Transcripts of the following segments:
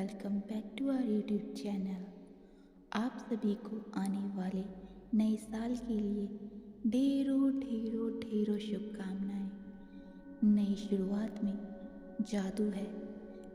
Welcome back to our YouTube channel. आप सभी को आने वाले नए साल के लिए ढेरों ढेरों ढेरों शुभकामनाएं। नई शुरुआत में जादू है।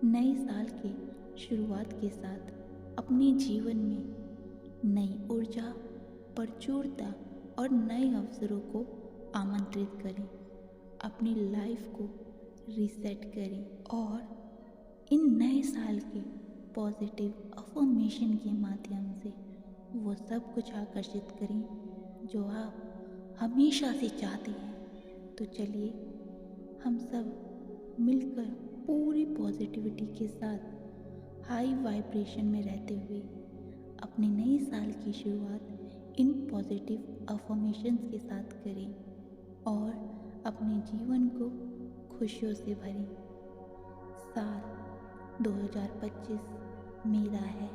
नए साल के शुरुआत के साथ अपने जीवन में नई ऊर्जा, प्रचुरता और नए अवसरों को आमंत्रित करें। अपनी लाइफ को रीसेट करें और इन नए साल के पॉजिटिव अफर्मेशन के माध्यम से वो सब कुछ आकर्षित करें जो आप हमेशा से चाहते हैं। तो चलिए हम सब मिलकर पूरी पॉजिटिविटी के साथ हाई वाइब्रेशन में रहते हुए अपने नए साल की शुरुआत इन पॉजिटिव अफर्मेशंस के साथ करें और अपने जीवन को खुशियों से भरें। साल 2025 मेरा है।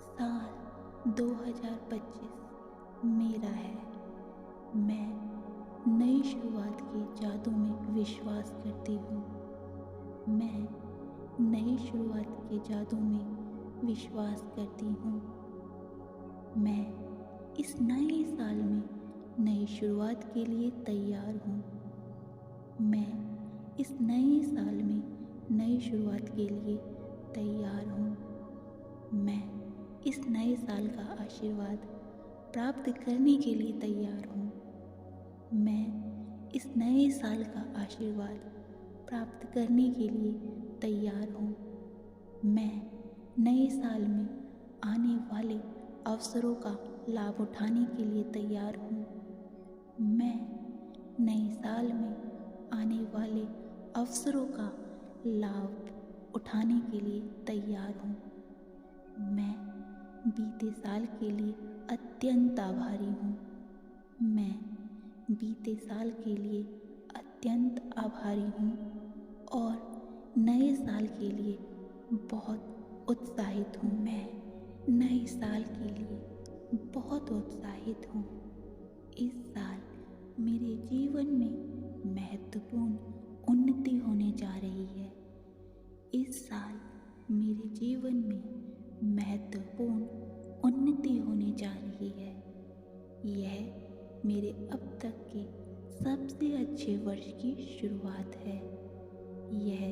साल 2025 मेरा है। मैं नई शुरुआत के जादू में विश्वास करती हूँ। मैं नई शुरुआत के जादू में विश्वास करती हूँ। मैं इस नए साल में नई शुरुआत के लिए तैयार हूँ। मैं इस नए साल में नई शुरुआत के लिए तैयार हूँ। मैं इस नए साल का आशीर्वाद प्राप्त करने के लिए तैयार हूँ। मैं इस नए साल का आशीर्वाद प्राप्त करने के लिए तैयार हूँ। मैं नए साल में आने वाले अवसरों का लाभ उठाने के लिए तैयार हूँ। मैं नए साल में आने वाले अवसरों का लाभ उठाने के लिए तैयार हूँ। मैं बीते साल के लिए अत्यंत आभारी हूँ। मैं बीते साल के लिए अत्यंत आभारी हूँ और नए साल के लिए बहुत उत्साहित हूँ। मैं नए साल के लिए बहुत उत्साहित हूँ। इस साल मेरे जीवन में महत्वपूर्ण उन्नति होने जा रही है। इस साल मेरे जीवन में महत्वपूर्ण उन्नति होने जा रही है। यह मेरे अब तक के सबसे अच्छे वर्ष की शुरुआत है। यह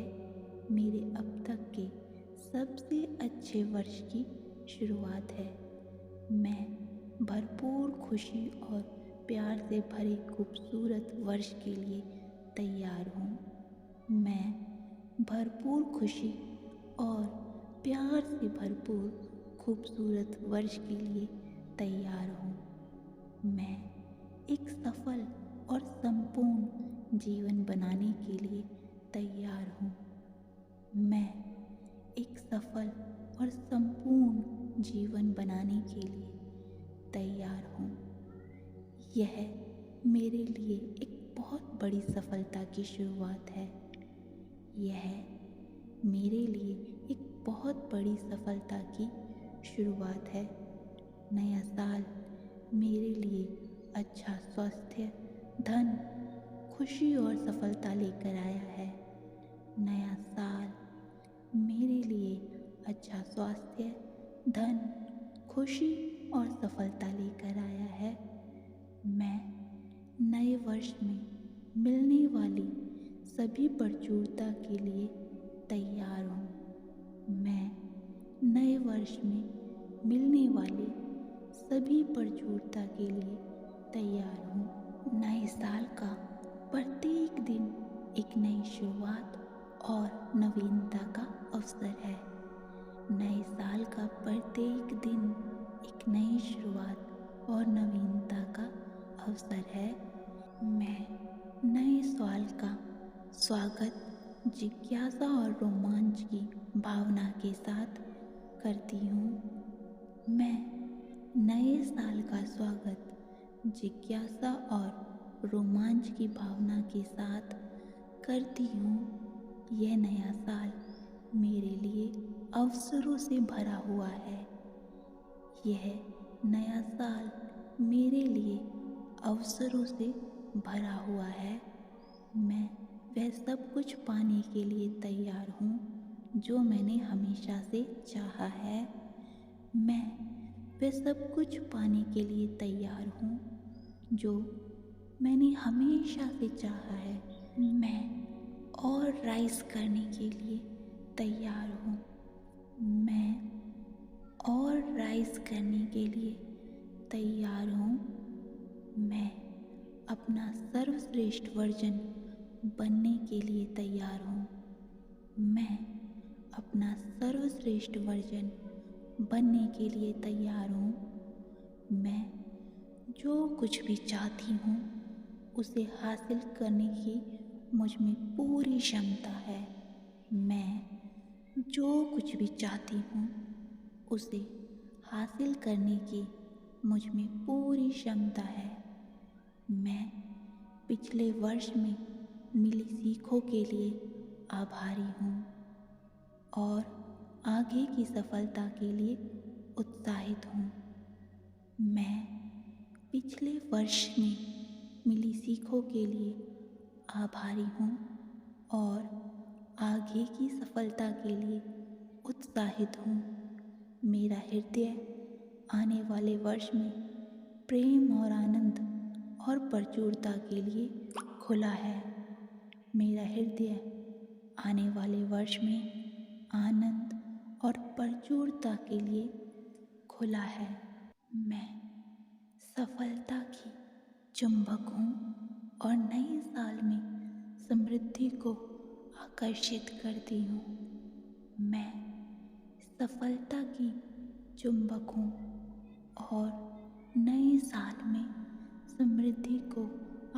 मेरे अब तक के सबसे अच्छे वर्ष की शुरुआत है। मैं भरपूर खुशी और प्यार से भरे खूबसूरत वर्ष के लिए तैयार हूँ। मैं भरपूर खुशी और प्यार से भरपूर खूबसूरत वर्ष के लिए तैयार हूँ। मैं एक सफल और संपूर्ण जीवन बनाने के लिए तैयार हूँ। मैं एक सफल और संपूर्ण जीवन बनाने के लिए तैयार हूँ। यह मेरे लिए एक बहुत बड़ी सफलता की शुरुआत है। यह मेरे लिए एक बहुत बड़ी सफलता की शुरुआत है। नया साल मेरे लिए अच्छा स्वास्थ्य, धन, खुशी और सफलता लेकर आया है। नया साल मेरे लिए अच्छा स्वास्थ्य, धन, खुशी और सफलता लेकर आया है। मैं नए वर्ष में मिलने वाली सभी प्रचुरता के लिए तैयार हूँ। मैं नए वर्ष में मिलने वाले सभी प्रचुरता के लिए तैयार हूँ। नए साल का प्रत्येक दिन एक नई शुरुआत और नवीनता का अवसर है। नए साल का प्रत्येक दिन एक नई शुरुआत और नवीनता का अवसर है। मैं नए साल का स्वागत जिज्ञासा और रोमांच की भावना के साथ करती हूँ। मैं नए साल का स्वागत जिज्ञासा और रोमांच की भावना के साथ करती हूँ। यह नया साल मेरे लिए अवसरों से भरा हुआ है। यह नया साल मेरे लिए अवसरों से भरा हुआ है। मैं वह सब कुछ पाने के लिए तैयार हूँ जो मैंने हमेशा से चाहा है। मैं वह सब कुछ पाने के लिए तैयार हूँ जो मैंने हमेशा से चाहा है। मैं और राइज करने के लिए तैयार हूँ। मैं और राइज करने के लिए तैयार हूँ। मैं अपना सर्वश्रेष्ठ वर्जन बनने के लिए तैयार हूँ। मैं अपना सर्वश्रेष्ठ वर्जन बनने के लिए तैयार हूँ। मैं जो कुछ भी चाहती हूँ उसे हासिल करने की मुझ में पूरी क्षमता है। मैं जो कुछ भी चाहती हूँ उसे हासिल करने की मुझ में पूरी क्षमता है। मैं पिछले वर्ष में मिली सीखों के लिए आभारी हूँ और आगे की सफलता के लिए उत्साहित हूँ। मैं पिछले वर्ष में मिली सीखों के लिए आभारी हूँ और आगे की सफलता के लिए उत्साहित हूँ। मेरा हृदय आने वाले वर्ष में प्रेम और आनंद और प्रचुरता के लिए खुला है। मेरा हृदय आने वाले वर्ष में आनंद और प्रचुरता के लिए खुला है। मैं सफलता की चुंबक हूँ और नए साल में समृद्धि को आकर्षित करती हूँ। मैं सफलता की चुंबक हूँ और नए साल में समृद्धि को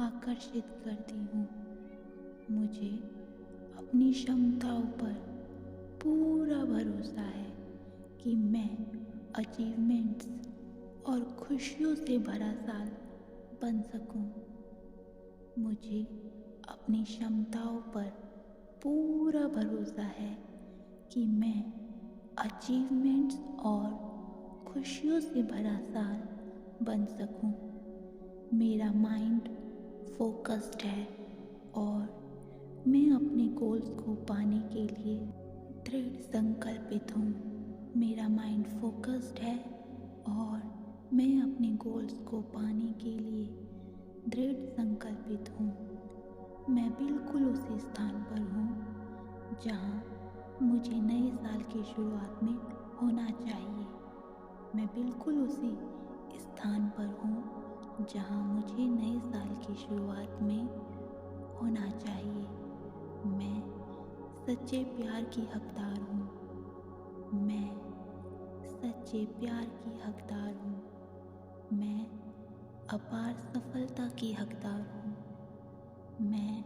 आकर्षित करती हूँ। मुझे अपनी क्षमताओं पर पूरा भरोसा है कि मैं अचीवमेंट्स और खुशियों से भरा साल बन सकूं। मुझे अपनी क्षमताओं पर पूरा भरोसा है कि मैं अचीवमेंट्स और खुशियों से भरा साल बन सकूं। मेरा माइंड फोकस्ड है और मैं अपने गोल्स को पाने के लिए दृढ़ संकल्पित हूँ। मेरा माइंड फोकस्ड है और मैं अपने गोल्स को पाने के लिए दृढ़ संकल्पित हूँ। मैं बिल्कुल उसी स्थान पर हूँ जहाँ मुझे नए साल की शुरुआत में होना चाहिए। मैं बिल्कुल उसी स्थान पर हूँ जहाँ मुझे नए साल की शुरुआत में होना चाहिए। मैं सच्चे प्यार की हकदार हूँ। मैं सच्चे प्यार की हकदार हूँ। मैं अपार सफलता की हकदार हूँ। मैं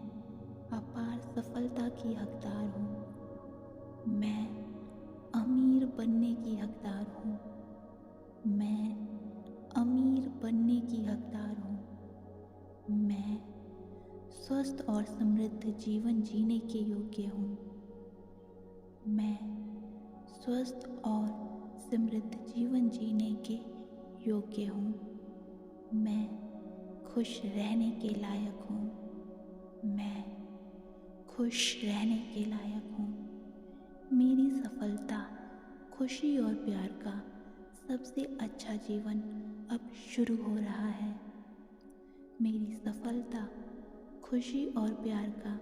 अपार सफलता की हकदार हूँ। मैं अमीर बनने की हकदार हूँ। मैं अमीर बनने की हकदार हूँ। मैं स्वस्थ और समृद्ध जीवन जीने के योग्य हूँ। मैं स्वस्थ और समृद्ध जीवन जीने के योग्य हूँ। मैं खुश रहने के लायक हूँ। मैं खुश रहने के लायक हूँ। मेरी सफलता, खुशी और प्यार का सबसे अच्छा जीवन अब शुरू हो रहा है। मेरी सफलता, खुशी और प्यार का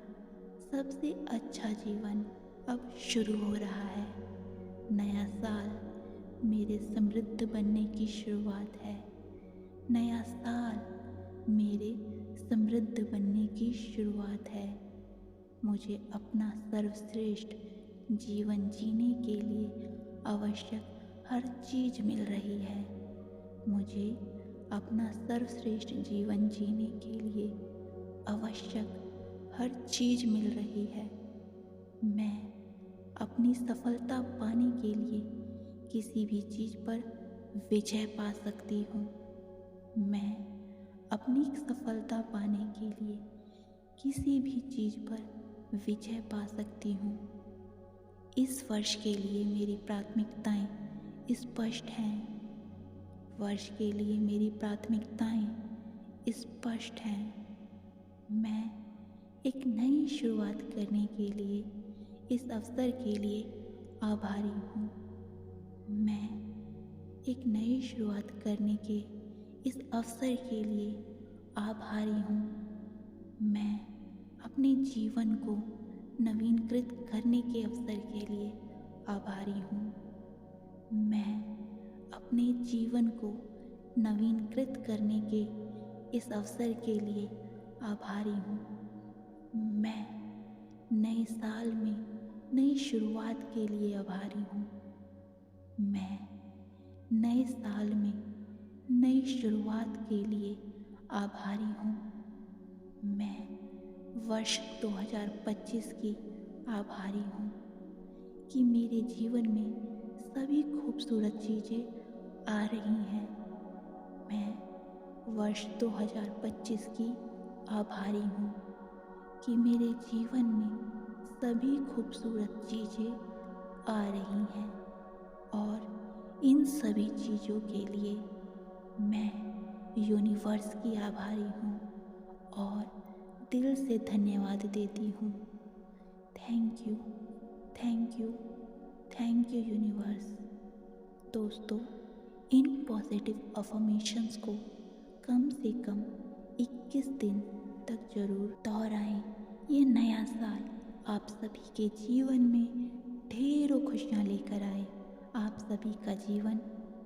सबसे अच्छा जीवन अब शुरू हो रहा है। नया साल मेरे समृद्ध बनने की शुरुआत है। नया साल मेरे समृद्ध बनने की शुरुआत है। मुझे अपना सर्वश्रेष्ठ जीवन जीने के लिए आवश्यक हर चीज़ मिल रही है। मुझे अपना सर्वश्रेष्ठ जीवन जीने के लिए आवश्यक हर चीज़ मिल रही है। मैं अपनी सफलता पाने के लिए किसी भी चीज़ पर विजय पा सकती हूँ। मैं अपनी सफलता पाने के लिए किसी भी चीज़ पर विजय पा सकती हूँ। इस वर्ष के लिए मेरी प्राथमिकताएं स्पष्ट हैं। वर्ष के लिए मेरी प्राथमिकताएं स्पष्ट हैं। मैं एक नई शुरुआत करने के लिए इस अवसर के लिए आभारी हूँ। मैं एक नई शुरुआत करने के इस अवसर के लिए आभारी हूँ। मैं अपने जीवन को नवीनीकृत करने के अवसर के लिए आभारी हूँ। मैं अपने जीवन को नवीनीकृत करने के इस अवसर के लिए आभारी हूँ। मैं नए साल में नई शुरुआत के लिए आभारी हूँ। मैं नए साल में नई शुरुआत के लिए आभारी हूँ। मैं वर्ष 2025 की आभारी हूँ कि मेरे जीवन में सभी खूबसूरत चीज़ें आ रही हैं। मैं वर्ष 2025 की आभारी हूँ कि मेरे जीवन में सभी खूबसूरत चीज़ें आ रही हैं और इन सभी चीज़ों के लिए मैं यूनिवर्स की आभारी हूँ और दिल से धन्यवाद देती हूँ। Thank you, thank you, thank you universe. दोस्तों, इन पॉजिटिव अफर्मेशंस को कम से कम 21 दिन तक ज़रूर दोहराएं। ये नया साल आप सभी के जीवन में ढेरों खुशियाँ लेकर आए। आप सभी का जीवन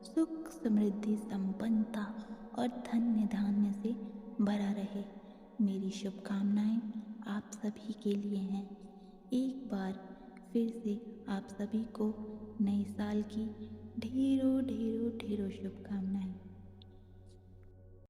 सुख, समृद्धि, संपन्नता और धन्य धान्य से भरा रहे। मेरी शुभकामनाएं आप सभी के लिए हैं। एक बार फिर से आप सभी को नए साल की ढेरों ढेरों ढेरों शुभकामनाएं।